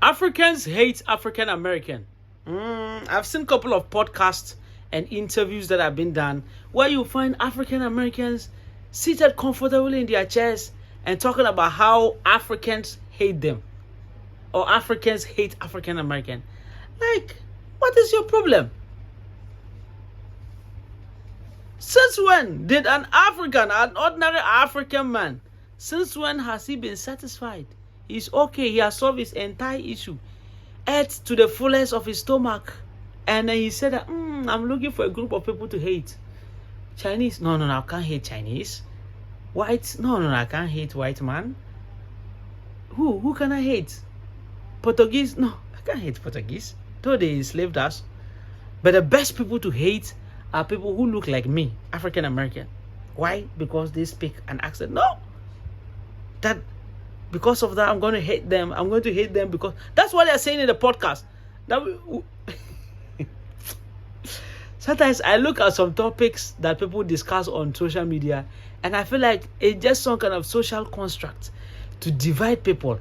Africans hate African American. I've seen a couple of podcasts and interviews that have been done where you find African Americans seated comfortably in their chairs and talking about how Africans hate them or Africans hate African American. Like, what is your problem? Since when did an ordinary African man, since when has he been satisfied? He's okay, he has solved his entire issue, ate to the fullest of his stomach, and then he said that, I'm looking for a group of people to hate. Chinese? No, I can't hate Chinese. White? No, I can't hate white man. Who can I hate? Portuguese? No, I can't hate Portuguese, though they enslaved us. But the best people to hate are people who look like me, African American. Why? Because they speak an accent. No. Because of that, I'm going to hate them. I'm going to hate them because that's what they're saying in the podcast. Sometimes I look at some topics that people discuss on social media, and I feel like it's just some kind of social construct to divide people.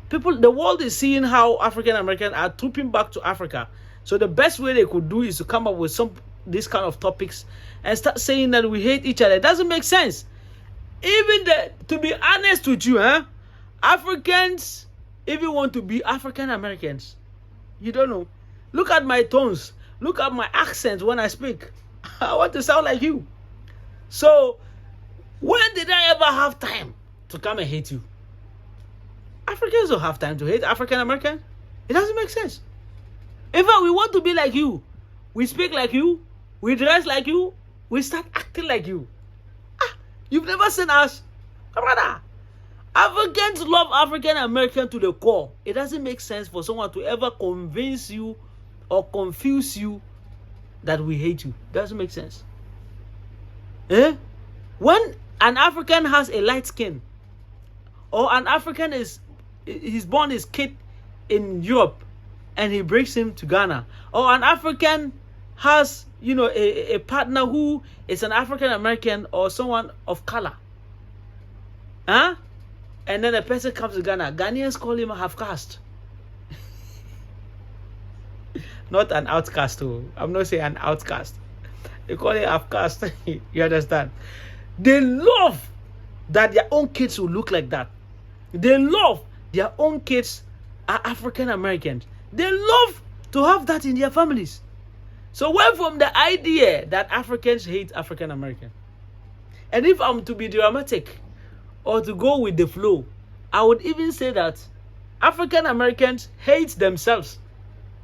The world is seeing how African Americans are trooping back to Africa. So the best way they could do is to come up with these kind of topics and start saying that we hate each other. It doesn't make sense. To be honest with you, Africans even want to be African Americans. You don't know. Look at my tones. Look at my accent when I speak. I want to sound like you. So, when did I ever have time to come and hate you? Africans don't have time to hate African Americans. It doesn't make sense. In fact, we want to be like you. We speak like you. We dress like you. We start acting like you. You've never seen us. Brother. Africans love African American to the core. It doesn't make sense for someone to ever convince you or confuse you that we hate you. Doesn't make sense. When an African has a light skin, or an African he's born his kid in Europe and he brings him to Ghana, or an African has a partner who is an African American or someone of color, and then a person comes to Ghana, Ghanaians call him a half caste. Not an outcast too. I'm not saying an outcast. They call it half caste. You understand? They love that their own kids will look like that. They love their own kids are African Americans. They love to have that in their families. So where from the idea that Africans hate African Americans? And if I'm to be dramatic or to go with the flow, I would even say that African Americans hate themselves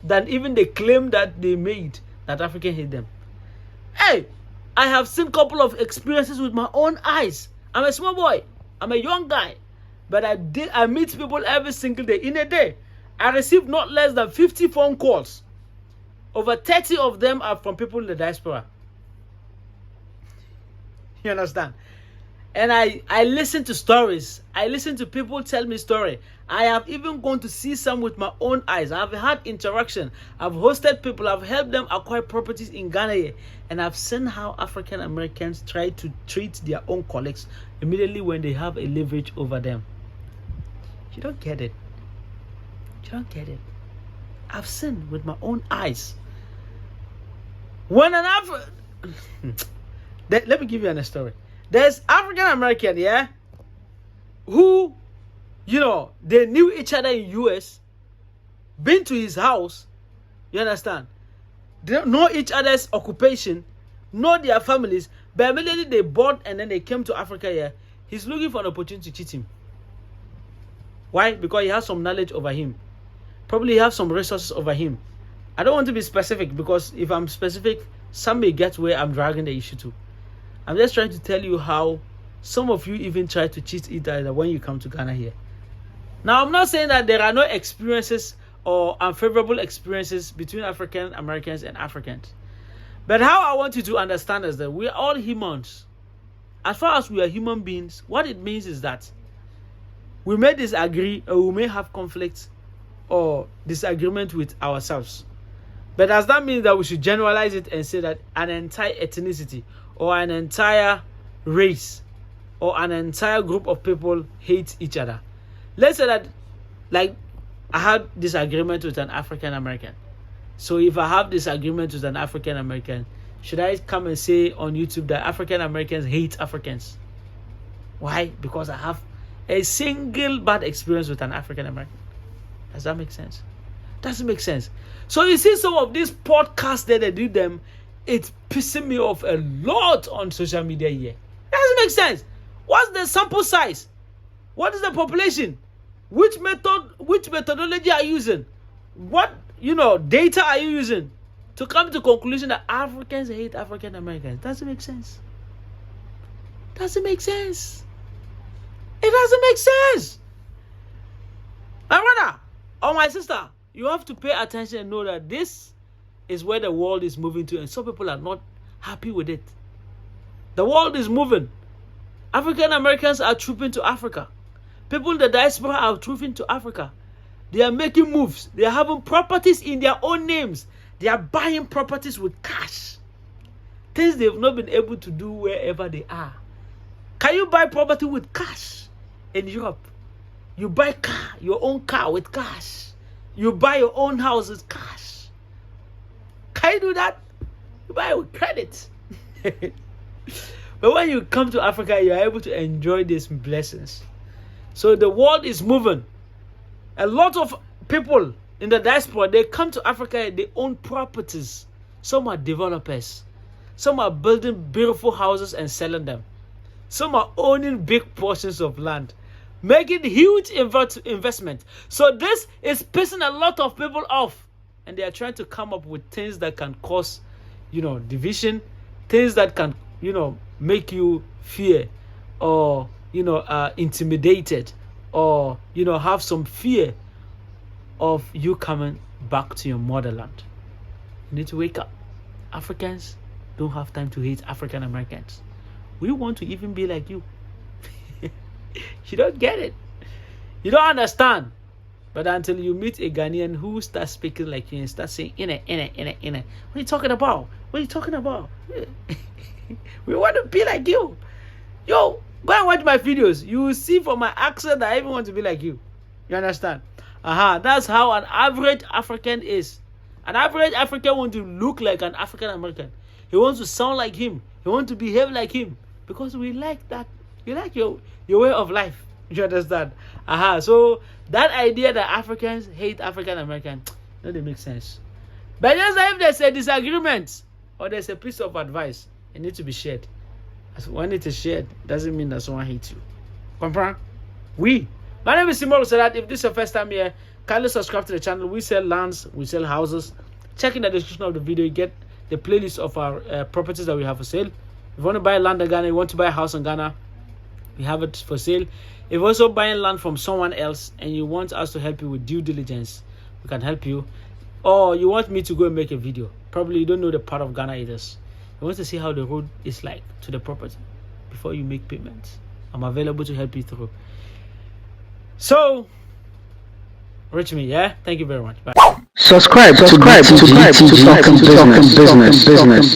than even the claim that they made that Africans hate them. Hey, I have seen a couple of experiences with my own eyes. I'm a small boy. I'm a young guy. But I meet people every single day. In a day, I receive not less than 50 phone calls. Over 30 of them are from people in the diaspora. You understand? And I listen to stories. I listen to people tell me story. I have even gone to see some with my own eyes. I've had interaction. I've hosted people. I've helped them acquire properties in Ghana here. And I've seen how African Americans try to treat their own colleagues immediately when they have a leverage over them. You don't get it. You don't get it. I've seen with my own eyes. When an let me give you a story. There's African American, who, they knew each other in US, been to his house, you understand? They know each other's occupation, know their families, but immediately they bought and then they came to Africa he's looking for an opportunity to cheat him. Why? Because he has some knowledge over him. Probably he has some resources over him. I don't want to be specific because if I'm specific, some may get where I'm dragging the issue to. I'm just trying to tell you how some of you even try to cheat each other when you come to Ghana here. Now, I'm not saying that there are no experiences or unfavorable experiences between African Americans and Africans. But how I want you to understand is that we are all humans. As far as we are human beings, what it means is that we may disagree or we may have conflicts or disagreement with ourselves. But does that mean that we should generalize it and say that an entire ethnicity or an entire race or an entire group of people hate each other? Let's say that, like, I had disagreement with an African American. So if I have disagreement with an African American, should I come and say on YouTube that African Americans hate Africans? Why? Because I have a single bad experience with an African American. Does that make sense? Doesn't make sense. So you see some of these podcasts that they do them, it's pissing me off a lot on social media here. Doesn't make sense. What's the sample size? What is the population? Which methodology are you using? What data are you using to come to conclusion that Africans hate African Americans? Doesn't make sense. Doesn't make sense. It doesn't make sense. My brother or my sister, you have to pay attention and know that this is where the world is moving to, and some people are not happy with it. The world is moving. African Americans are trooping to Africa. People in the diaspora are trooping to Africa. They are making moves. They are having properties in their own names. They are buying properties with cash. Things they've not been able to do wherever they are. Can you buy property with cash in Europe? You buy your own car with cash. You buy your own house with cash. Can you do that? You buy it with credit. But when you come to Africa, you are able to enjoy these blessings. So the world is moving. A lot of people in the diaspora, they come to Africa and they own properties. Some are developers. Some are building beautiful houses and selling them. Some are owning big portions of land, making huge investment. So this is pissing a lot of people off. And they are trying to come up with things that can cause, division. Things that can, make you fear or, intimidated or, have some fear of you coming back to your motherland. You need to wake up. Africans don't have time to hate African Americans. We want to even be like you. You don't get it. You don't understand. But until you meet a Ghanaian who starts speaking like you and starts saying, in it. What are you talking about? What are you talking about? We want to be like you. Yo, go and watch my videos. You will see from my accent that I even want to be like you. You understand? That's how an average African is. An average African wants to look like an African American. He wants to sound like him. He wants to behave like him. Because we like that. You like your way of life. You understand? So that idea that Africans hate African Americans, doesn't make sense. But just if there's a disagreement or there's a piece of advice, it needs to be shared. When it is shared, doesn't mean that someone hates you. PRAMPRAM? My name is Imoru Sadat. If this is your first time here, kindly subscribe to the channel. We sell lands, we sell houses. Check in the description of the video. You get the playlist of our properties that we have for sale. If you want to buy land in Ghana, you want to buy a house in Ghana, we have it for sale. If you're also buying land from someone else and you want us to help you with due diligence, we can help you. Or you want me to go and make a video. Probably you don't know the part of Ghana it is. You want to see how the road is like to the property before you make payments. I'm available to help you through. So, reach me, yeah? Thank you very much. Bye. Subscribe to talk business.